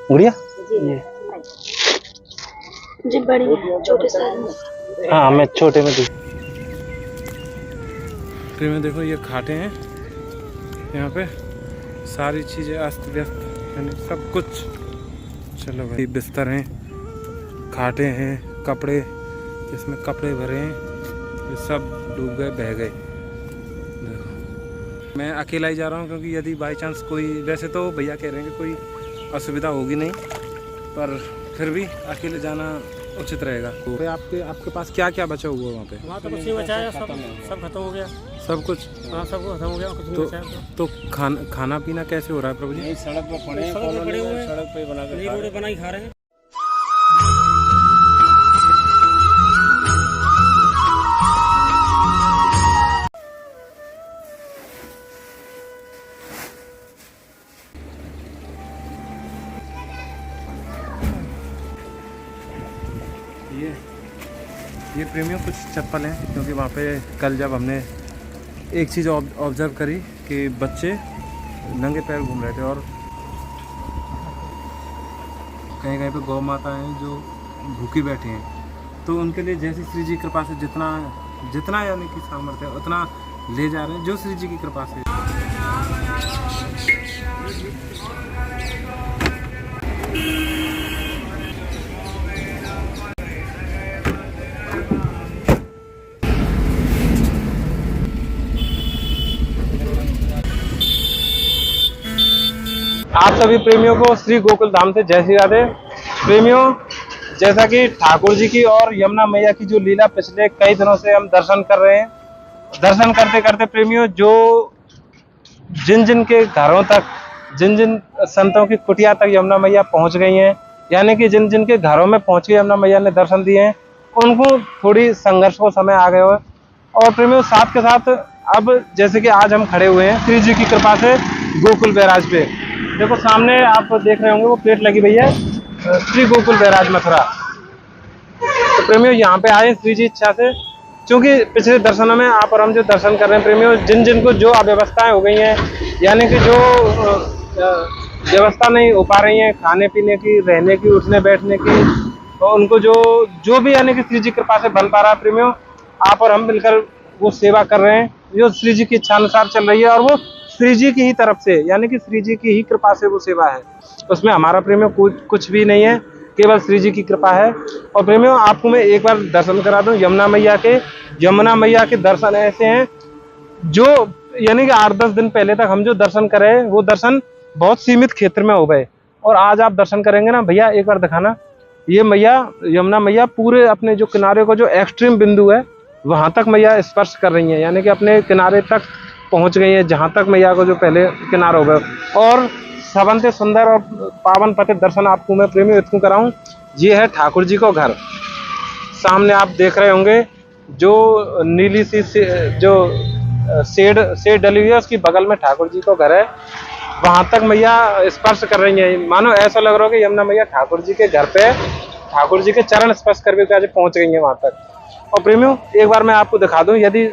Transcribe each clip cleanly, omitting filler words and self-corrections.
गुड़िया जी बड़ी है, छोटे साइज। हाँ मैं छोटे में दी। फिर में देखो ये खाटे हैं, यहाँ पे सारी चीज़ें अस्त व्यस्त, यानी सब कुछ। चलो भाई, बिस्तर हैं, खाटे हैं, कपड़े जिसमें कपड़े भरे हैं, ये सब डूब गए, बह गए। देखो मैं अकेला ही जा रहा हूँ, क्योंकि यदि बाई चांस कोई, वैसे तो भैया कह रहे हैं कि कोई असुविधा होगी नहीं, पर फिर भी अकेले जाना उचित रहेगा। तो आपके पास क्या क्या बचा हुआ है वहाँ पे? वहाँ तो कुछ नहीं बचा है, सब खत्म हो गया, सब कुछ। हाँ सब खत्म हो गया, कुछ नहीं बचा है। तो खाना पीना कैसे हो रहा है प्रभु जी? सड़क पर पड़े हुए हैं, सड़क पे बना के खा रहे हैं। ये प्रेमियों कुछ चप्पल हैं, क्योंकि वहाँ पे कल जब हमने एक चीज़ ऑब्जर्व करी कि बच्चे नंगे पैर घूम रहे थे, और कहीं कहीं पे गौ माता हैं जो भूखी बैठी हैं, तो उनके लिए जैसी श्री जी की कृपा से जितना यानी कि सामर्थ्य है उतना ले जा रहे हैं, जो श्री जी की कृपा से। आप सभी प्रेमियों को श्री गोकुल धाम से जय श्री राधे। प्रेमियों, जैसा कि ठाकुर जी की और यमुना मैया की जो लीला पिछले कई दिनों से हम दर्शन कर रहे हैं, दर्शन करते करते प्रेमियों, जो जिन जिन के घरों तक, जिन जिन संतों की कुटिया तक यमुना मैया पहुंच गई हैं, यानी कि जिन जिन के घरों में पहुंच के यमुना मैया ने दर्शन दिए हैं, उनको थोड़ी संघर्ष को समय आ गया है। और प्रेमियों, साथ के साथ अब जैसे कि आज हम खड़े हुए हैं श्री जी की कृपा से गोकुल बैराज पे। देखो सामने आप देख रहे होंगे वो प्लेट लगी हुई है, श्री गोकुल बैराज मथुरा। तो प्रेमियों, यहाँ पे आए श्री जी इच्छा से, क्योंकि पिछले दर्शनों में आप और हम जो दर्शन कर रहे हैं प्रेमियों, जिन जिन को जो अव्यवस्थाएं हो गई हैं, यानी कि जो व्यवस्था नहीं हो पा रही है खाने पीने की, रहने की, उठने बैठने की, तो उनको जो भी यानी कि श्री जी कृपा से बन पा रहा है प्रेमियों, आप और हम मिलकर वो सेवा कर रहे हैं जो श्री जी की इच्छा अनुसार चल रही है, और वो श्री जी की ही तरफ से, यानी कि श्री जी की ही कृपा से वो सेवा है। उसमें हमारा प्रेमियों कुछ भी नहीं है, केवल श्री जी की कृपा है। और प्रेमियों, आपको मैं एक बार दर्शन करा दूं यमुना मैया के। यमुना मैया के दर्शन ऐसे हैं जो यानी कि 8-10 दिन पहले तक हम जो दर्शन करे वो दर्शन बहुत सीमित क्षेत्र में हो गए, और आज आप दर्शन करेंगे ना भैया, एक बार दिखाना, ये मैया यमुना मैया पूरे अपने जो किनारे को जो एक्सट्रीम बिंदु है वहां तक मैया स्पर्श कर रही है, यानी कि अपने किनारे तक पहुंच गई है, जहां तक मैया को जो पहले किनारा हो गए। और सबंते सुंदर और पावन पतित दर्शन आपको मैं प्रेमी इतकू कराऊं। ये है ठाकुर जी को घर, सामने आप देख रहे होंगे जो नीली सी जो शेड डली हुई है, उसकी बगल में ठाकुर जी को घर है, वहां तक मैया स्पर्श कर रही है। मानो ऐसा लग रहा है कि यमुना मैया ठाकुर जी के घर पे, ठाकुर जी के चरण स्पर्श करके पहुंच गई है वहां तक। और प्रेमियों, एक बार मैं आपको दिखा दूं, यदि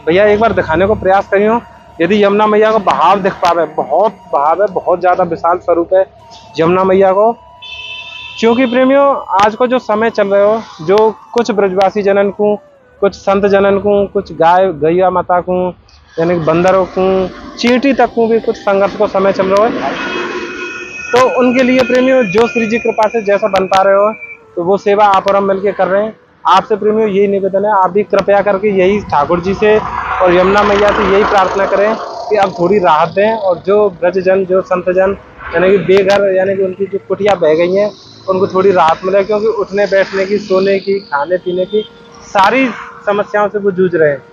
भैया एक बार दिखाने को प्रयास करियो, यदि यमुना मैया को बहाव दिख पावे, बहुत बहाव है, बहुत ज्यादा विशाल स्वरूप है यमुना मैया को। क्योंकि प्रेमियों, आज को जो समय चल रहे हो, जो कुछ ब्रजवासी जनन को, कुछ संत जनन को, कुछ गाय गैया माता को, यानी बंदरों को, चींटी तक को भी कुछ संघर्ष को समय चल रहा है, तो उनके लिए प्रेमियों जो श्री जी कृपा से जैसा बन पा रहे हो, तो वो सेवा आप और हम मिलकर कर रहे हैं। आपसे प्रेमियों यही निवेदन है, आप भी कृपया करके यही ठाकुर जी से और यमुना मैया से यही प्रार्थना करें कि अब थोड़ी राहत दें, और जो ब्रजजन, जो संतजन, यानी कि बेघर, यानी कि उनकी जो कुटिया बह गई हैं, उनको थोड़ी राहत मिले, क्योंकि उठने बैठने की, सोने की, खाने पीने की सारी समस्याओं से वो जूझ रहे हैं।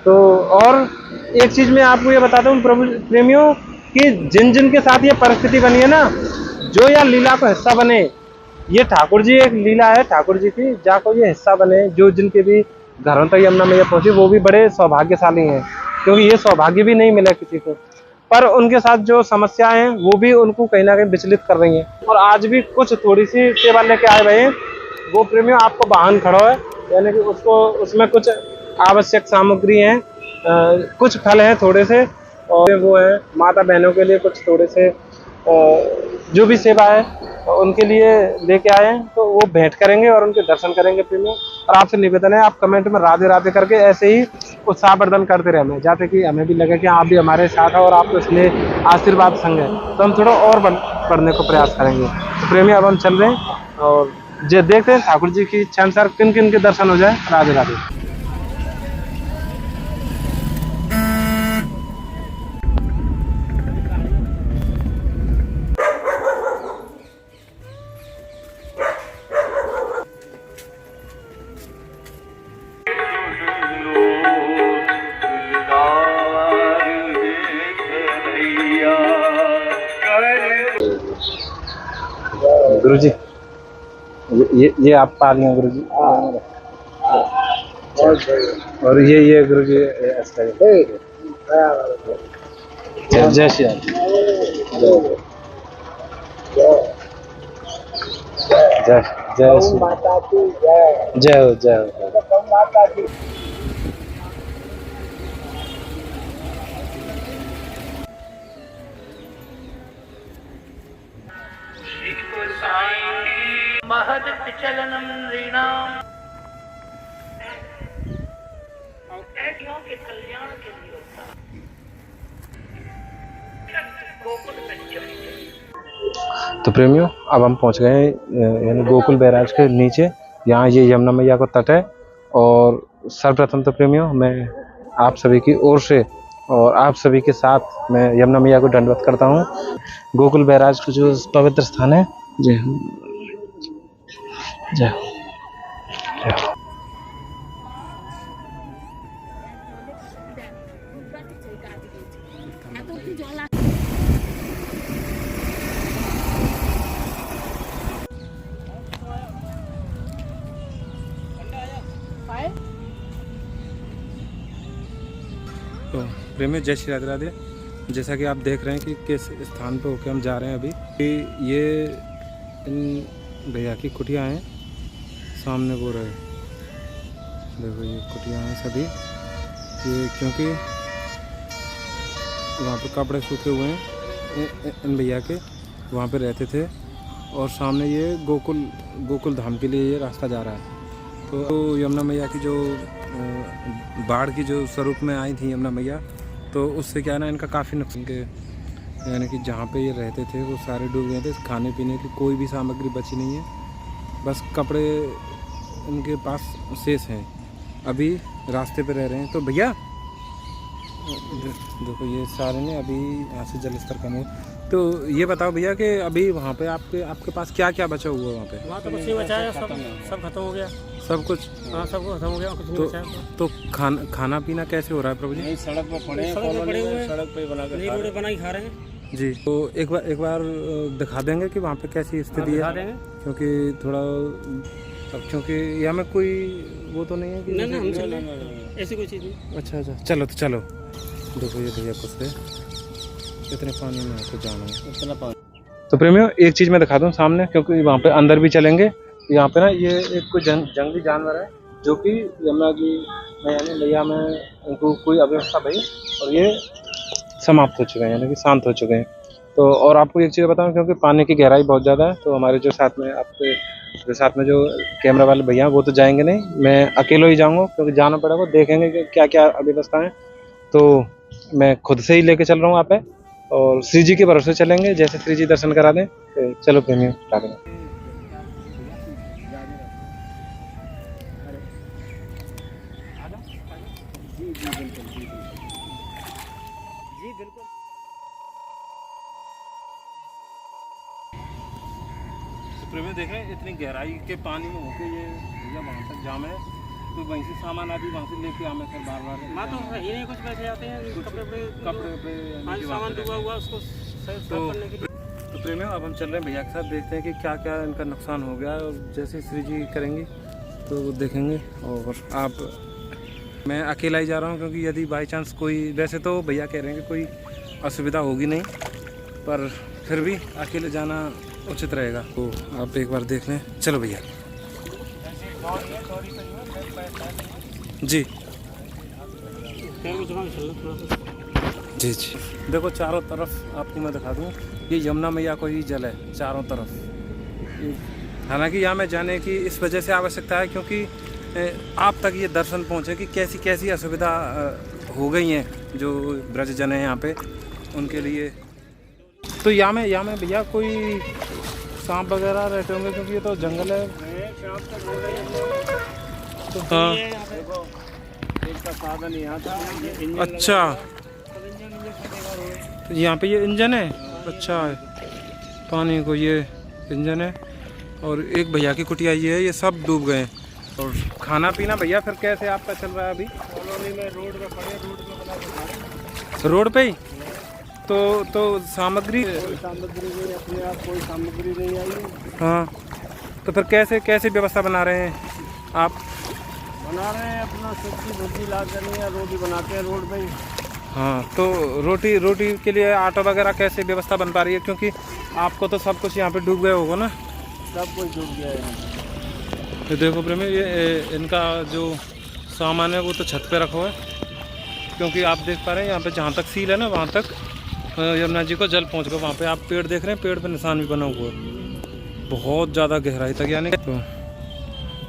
तो और एक चीज मैं आपको ये बताता हूँ प्रभु प्रेमियों, कि जिन जिन के साथ ये परिस्थिति बनी है ना, जो या लीला को हिस्सा बने, ये ठाकुर जी एक लीला है ठाकुर जी की, जाको ये हिस्सा बने, जो जिनके भी घरों तक यमुना मैया पहुंची, वो भी बड़े सौभाग्यशाली हैं, क्योंकि ये सौभाग्य भी नहीं मिला किसी को। पर उनके साथ जो समस्याएं हैं वो भी उनको कहीं ना कहीं विचलित कर रही हैं, और आज भी कुछ थोड़ी सी सेवा लेके आए हुए हैं। वो प्रेमियों, आपको वाहन खड़ा है, यानी कि उसको उसमें कुछ आवश्यक सामग्री हैं, कुछ फल हैं थोड़े से, और वो है माता बहनों के लिए कुछ थोड़े से जो भी सेवा है उनके लिए लेके आए हैं, तो वो भेंट करेंगे और उनके दर्शन करेंगे प्रेमियों। और आपसे निवेदन है आप कमेंट में राधे राधे करके ऐसे ही उत्साहवर्धन करते रहे हमें, जाते कि हमें भी लगे कि आप भी हमारे साथ हो और आपको इसलिए आशीर्वाद संग है, तो हम थोड़ा और बढ़ने को प्रयास करेंगे। तो प्रेमी अब हम चल रहे हैं और जो देखते हैं ठाकुर जी की इच्छा अनुसार किन किन के दर्शन हो जाए। राधे राधे। गुरु जी ये आप पा लिए गुरु जी, और ये गुरु जी जय श्री राम। जय जय श्री माता की जय, जय हो जय हो माता की। महदचलनं नृणाम् के कल्याण के लिए होता गोकुल पंचमी। तो प्रेमियों अब हम पहुंच गए यानी गोकुल बैराज के नीचे, यहाँ ये यमुना मैया का तट है। और सर्वप्रथम तो प्रेमियों मैं आप सभी की ओर से और आप सभी के साथ मैं यमुना मैया को दंडवत करता हूँ। गोकुल बैराज का जो पवित्र स्थान है, जय जय जय। तो प्रेमी जय श्री राधे राधे। जैसा कि आप देख रहे हैं कि किस स्थान पे होके हम जा रहे हैं अभी, ये इन भैया की कुटिया हैं, सामने वो रहे देखो ये कुटिया हैं सभी, ये क्योंकि वहाँ पे कपड़े सूखे हुए हैं इन भैया के, वहाँ पे रहते थे। और सामने ये गोकुल धाम के लिए ये रास्ता जा रहा है। तो यमुना मैया की जो बाढ़ की जो स्वरूप में आई थी यमुना मैया, तो उससे क्या है ना इनका काफ़ी नुकसान के, यानी कि जहाँ पे ये रहते थे वो सारे डूब गए थे, खाने पीने की कोई भी सामग्री बची नहीं है, बस कपड़े उनके पास शेष हैं, अभी रास्ते पे रह रहे हैं। तो भैया देखो ये सारे ने अभी यहाँ से जल स्तर कम हो। तो ये बताओ भैया कि अभी वहाँ पे आपके पास क्या क्या बचा हुआ है वहाँ पे? वहाँ तो कुछ नहीं बचा है, सब खत्म हो गया, सब कुछ। हाँ सब खत्म हो गया, कुछ नहीं बचा है। तो खाना पीना कैसे हो रहा है प्रभु जी? सड़क पे पड़े हुए, सड़क पे बना के खा रहे हैं जी। तो एक बार दिखा देंगे कि वहाँ पे कैसी स्थिति है, क्योंकि थोड़ा क्योंकि यहाँ में कोई वो तो नहीं है कि ना हम चल रहे ऐसी कोई चीज़ नहीं। अच्छा चलो तो चलो। देखो ये भैया कुछ से इतने पानी में आपको जाना है, इतना पानी। तो प्रेमियों एक चीज़ मैं दिखा दूँ सामने, क्योंकि वहाँ पे अंदर भी चलेंगे। यहाँ पे ना ये एक कोई जंगली जानवर है जो कि यमुना जी मैया में उनको कोई अव्यवस्था भई और ये समाप्त हो चुके हैं, यानी कि शांत हो चुके हैं। तो और आपको एक चीज़ बताऊं, क्योंकि पानी की गहराई बहुत ज़्यादा है, तो हमारे जो साथ में जो कैमरा वाले भैया वो तो जाएंगे नहीं, मैं अकेले ही जाऊंगा, क्योंकि जाना पड़ेगा, देखेंगे कि क्या क्या अव्यवस्था है। तो मैं खुद से ही लेके चल रहा हूँ आप, और श्री जी के भरोसे चलेंगे, जैसे श्री जी दर्शन करा दें। तो चलो प्रेमियों स्टार्ट। प्रेमी देख रहे हैं इतनी गहराई के पानी में होके ये भैया वहाँ तक जाम है, तो वहीं से सामान आदि वहाँ से लेके आमे फिर बार माँ तो ही नहीं कुछ पैसे आते हैं कपड़े सामान डूबा हुआ उसको करने के लिए। तो प्रेमी अब हम चल रहे हैं भैया के साथ, देखते हैं कि क्या क्या इनका नुकसान हो गया, और जैसे श्री जी करेंगे तो वो देखेंगे। और मैं अकेला ही जा रहा हूँ, क्योंकि यदि बाई चांस कोई, वैसे तो भैया कह रहे हैं कि कोई असुविधा होगी नहीं, पर फिर भी अकेले जाना उचित रहेगा। तो आप एक बार देख लें। चलो भैया। जी पैर को जमा के चलना थोड़ा सा। जी जी। देखो चारों तरफ आपको मैं दिखा दूँ, ये यमुना मैया को ही जल है चारों तरफ। हालांकि यहाँ में जाने की इस वजह से आवश्यकता है क्योंकि आप तक ये दर्शन पहुँचे कि कैसी कैसी असुविधा हो गई हैं जो ब्रजजन है यहाँ पे उनके लिए। तो यहाँ में भैया कोई सांप वगैरह रहते होंगे क्योंकि ये तो जंगल है। तो हाँ इसका साधन यहाँ था। अच्छा, तो यहाँ पे ये इंजन है। अच्छा है, पानी को ये इंजन है। और एक भैया की कुटिया ये है, ये सब डूब गए। और खाना पीना भैया फिर कैसे आपका चल रहा है अभी? कॉलोनी में रोड पे खड़े, रोड पे बना के खा रहे। रोड पे ही? तो सामग्री कोई सामग्री नहीं, अपने आप कोई सामग्री नहीं आई है। हाँ, तो फिर कैसे व्यवस्था बना रहे हैं आप? बना रहे हैं अपना सब्जी भुजी ला कर नहीं है, रोटी बनाते हैं रोड पे ही। हाँ, तो रोटी के लिए आटा वगैरह कैसे व्यवस्था बन पा रही है? क्योंकि आपको तो सब कुछ यहाँ पे डूब गया होगा ना? सब कुछ डूब गया है। तो देखो प्रेमी, ये इनका जो सामान है वो तो छत पे रखा हुआ है क्योंकि आप देख पा रहे हैं यहाँ पे जहाँ तक सील है ना वहाँ तक यमुना जी को जल पहुँच गया। वहाँ पे आप पेड़ देख रहे हैं, पेड़ पे निशान भी बना हुआ है बहुत ज़्यादा गहराई तक। यानी तो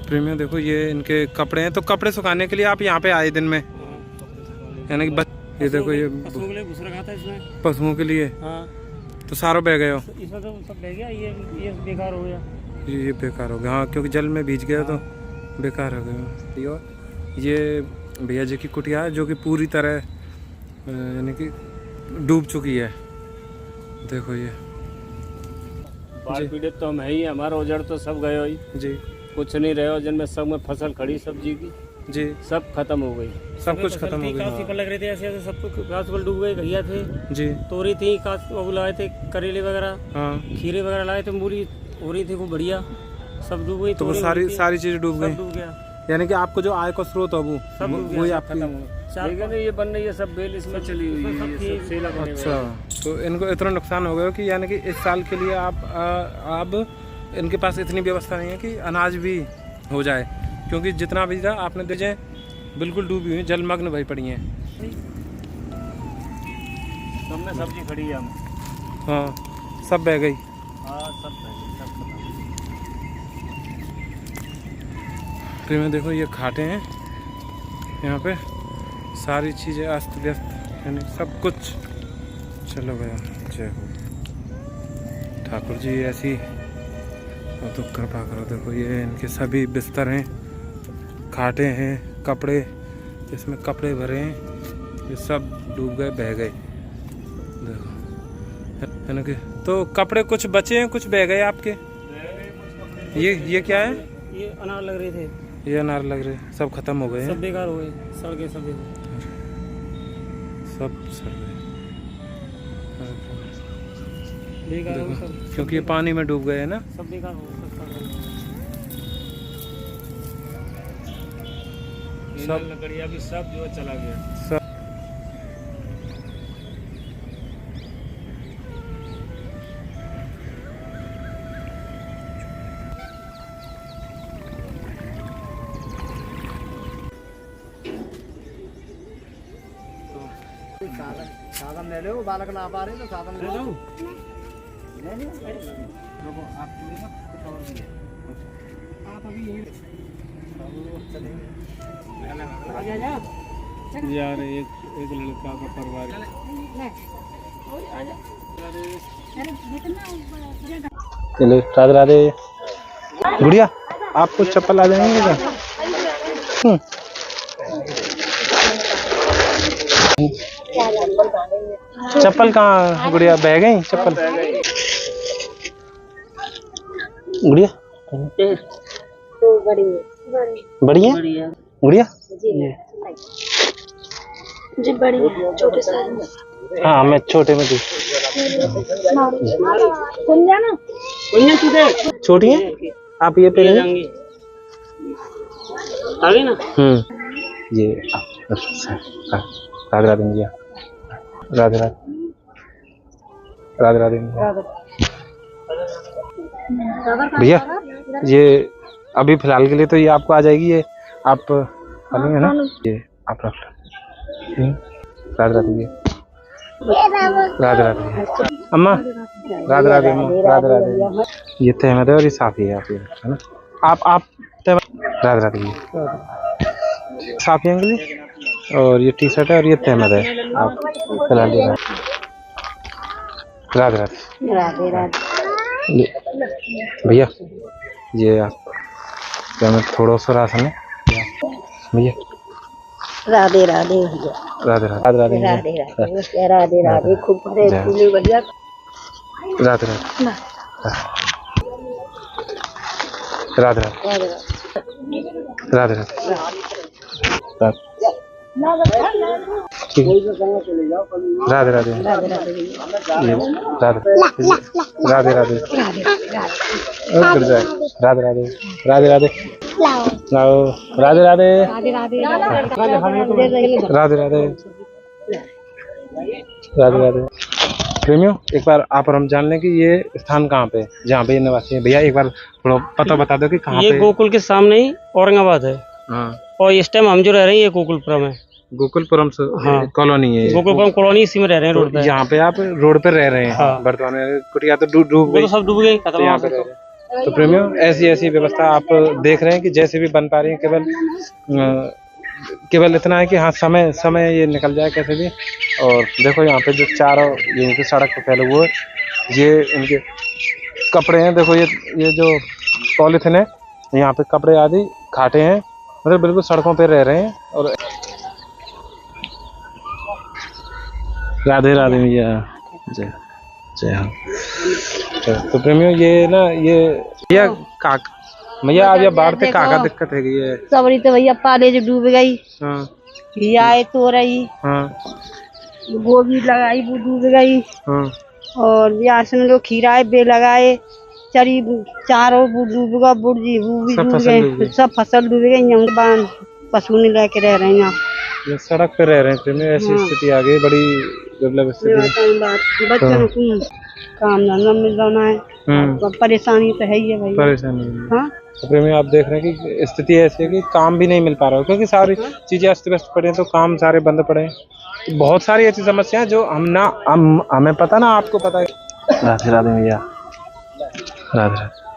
प्रेमियों देखो ये इनके कपड़े हैं। तो कपड़े सुखाने के लिए आप यहाँ पे आए दिन में? यानी कि ये देखो ये पशुओं के लिए घुस रखा था इसमें। पशुओं के लिए? हाँ, तो सारों बह गए हो? इसमें तो सब बह गया। ये बेकार हो गया। ये बेकार हो गया। हाँ, क्योंकि जल में भीज गया तो बेकार हो गया। ये भैया जी की कुटिया है जो कि पूरी तरह यानी कि डूब चुकी है। देखो ये बाढ़ पीड़ित तो हम है ही, हमारा उजड़ तो सब गए ही जी। कुछ नहीं रहे। जिनमें सब में फसल खड़ी सब्जी की जी, सब खत्म हो गई। सब कुछ खत्म हो गया। काफी पर लग रहे थे ऐसे सब कुछ, घास डूब गए, घिया थे जी, तोरी थी, वो लाए थे करेले वगैरह, हाँ, खीरे वगैरह लाए थे, मूली हो रही थी खूब बढ़िया, सब डूब गई। तो वो सारी चीजें डूब गई। डूब गया। यानी कि आपको जो आय का स्रोत है वो सब डूब वही गया, आपकी। लेकिन ये बन रही है सब बेल इसमें चली हुई है, ये सब सेला बने हुए हैं। अच्छा, तो इनको इतना नुकसान हो गया कि यानी कि इस साल के लिए आप इनके पास इतनी व्यवस्था नहीं है कि अनाज भी हो जाए क्योंकि जितना भी था आपने दीजिए बिल्कुल डूबी हुई, जलमग्न भई पड़ी हैं। सब में सब्जी खड़ी है। हम हाँ, सब बह गई। हाँ, सब फिर में देखो ये खाटे हैं यहाँ पे, सारी चीज़ें अस्त व्यस्त यानी सब कुछ चलो गया। जय हो ठाकुर जी, ऐसी तो कृपा करो। देखो ये इनके सभी बिस्तर हैं, खाटे हैं, कपड़े इसमें कपड़े भरे हैं, ये सब डूब गए, बह गए। देखो यानी कि तो कपड़े कुछ बचे हैं, कुछ बह गए आपके। ये क्या है? ये अनार लग रहे थे, ये अनार लग रहे, सब खत्म हो गए हैं, सब बेकार हो गए, सड़ गए सब। सब सड़ गए बेकार हो गए सब, क्योंकि ये पानी में डूब गए हैं ना। सब बेकार हो गए, सब सड़ गए। सब लकड़ियाँ भी सब जो है चला गया। सब साधन ले लो, बालक ना पा रहे तो साधन ले लो। आप अभी यार एक लड़का का परिवार। चलो राधे राधे। गुड़िया आपको चप्पल आ जाएंगे क्या? चप्पल कहाँ गुड़िया? बह गई चप्पल गुड़िया? बड़ी है गुड़िया? जी बड़ी है, छोटे साइज में। हाँ मैं छोटे में थी। छोटी है आप ये पे लेंगे? आ गई ना। ये राधे राधे जी, राधे राधे, राधे राधे भैया। ये अभी फिलहाल के लिए तो ये आपको आ जाएगी, ये आप है ना, ये आप रख लो। राधे राधे, राधे राधे अम्मा, राधे राधे अम्मा, राधे राधे। ये तहमद है और ये साफी है, आप ये है ना, आप राधे राधे, साफी अंगली और ये टी शर्ट है और ये तहमद है। आप फिलहाल ये राधे राधे, राधे राधे। भैया ये आप तहमद थोड़ा सा राशन है भैया। राधे राधे भैया, राधे राधे, राधे राधे, राधे राधे, राधे खूब भरे फूले भैया। राधे राधे, राधे राधे, राधे राधे, ठीक है। राधे राधे, ये राधे राधे, राधे राधे, गिर जाए। राधे राधे, राधे राधे, लाओ, राधे राधे, राधे राधे, राधे राधे, राधे। प्रेमियों, एक बार आप और हम जान लें कि ये स्थान कहाँ पे, जहाँ पे ये निवासी है। भैया एक बार थोड़ा पता बता दो कि कहाँ ये पे। गोकुल के सामने ही औरंगाबाद है। हाँ, और इस टाइम हम जो रह रहे हैं ये गोकुलपुरम है। गोकुलपुरम से हाँ। कॉलोनी है ये। गोकुलपुरम कॉलोनी इसी में रह रहे हैं, रोड पे। यहाँ पे आप रोड पे रह रहे हैं। हाँ। वर्तमान में कुटिया तो डूब वो गई, तो सब डूब गई, खत्म तो यहाँ हो पे रह गई। रहे हैं। तो प्रेमियों, ऐसी ऐसी व्यवस्था आप देख रहे हैं कि जैसे भी बन पा रही है, केवल इतना है कि हाँ समय समय ये निकल जाए कैसे भी। और देखो यहाँ पे जो चारों ये इनकी सड़क पे फैले हुए, ये इनके कपड़े हैं। देखो ये जो पॉलिथीन है, यहाँ पे कपड़े आदि खाटे हैं, मतलब बिल्कुल सड़कों पे रह रहे हैं। और राधे राधे भैया, जय जय। हाँ, तो प्रेमियों ये ना, ये भैया भैया आप ये बाढ़ से काका दिक्कत है ये। सबरी तो भैया पाले जो डूब गई, हाँ घियाए तो रही, हाँ गोभी लगाई वो डूब गई, हाँ, और ब्यासन लोग खीराए बे लगाए, चरी चारों वो डूब गया, बुर्जी वो भी सब डूब फसल डूब गए, गई। सब फसल डूब गई। यहाँ बांध पशु नहीं लेके रह रहे हैं यहाँ। ये सड़क पे रह रहे हैं प्रेमियों, ऐसी हाँ। स्थिति आ गई, बड़ी दुर्लभ स्थिति है। बच्चों को काम धंधा मिल रहा है, और परेशानी तो है ही है भाई। परेशानी है। हाँ, तो प्रेमियों आप देख रहे हैं कि स्थिति ऐसी है कि काम भी नहीं मिल पा रहा है, क्योंकि सारी चीजें अस्त व्यस्त पड़े हैं, तो काम सारे बंद पड़े हैं। तो बहुत सारी ऐसी समस्याएं जो हमें पता ना, आपको पता है। राधे राधे भैया, राधे राधे।